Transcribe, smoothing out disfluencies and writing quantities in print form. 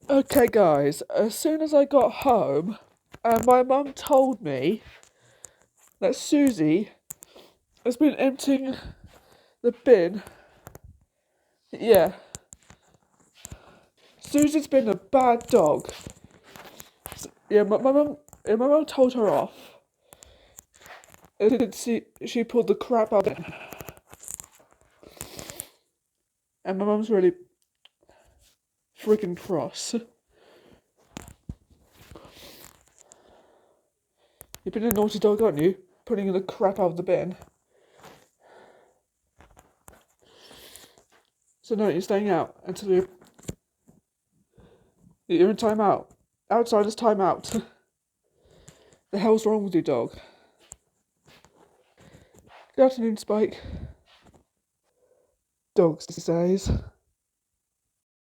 Okay, guys, as soon as I got home, my mum told me that Suzie has been emptying the bin. Yeah, Susie's been a bad dog. Yeah, my mum told her off. And she pulled the crap out of it. And my mum's really freaking cross. You've been a naughty dog, aren't you? Putting the crap out of the bin. So no, you're staying out until you're in time out. Outside is time out. The hell's wrong with you, dog? Good afternoon, Spike. Dogs these days.